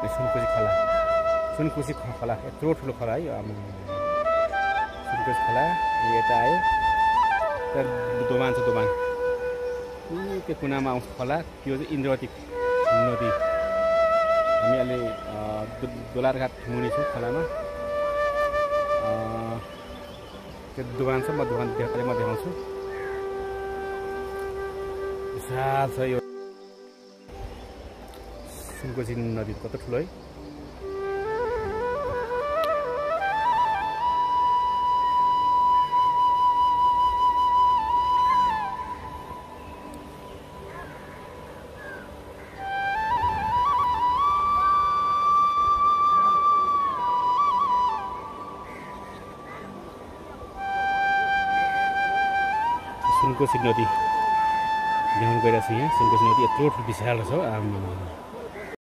सुनकोशी खोला यत्रो ठुलो खोला है सुनकोशी खोला यता आयो दोभान छ दोभान त्यो कुनामा आउँछ खोला त्यो चाहिँ इन्द्रवती नदी हामी अहिले दोलारघाट मुनि छौँ खोलामा त्यो दोभान छ म दोभान देखाउँछु विशाल छ यो सुनकोशी नदी कस्तो ठुलो है सुनकोशी नदी देखाउन गइरहेको छु यहाँ सुनकोशी नदी यत्रो ठुलो विशाल छ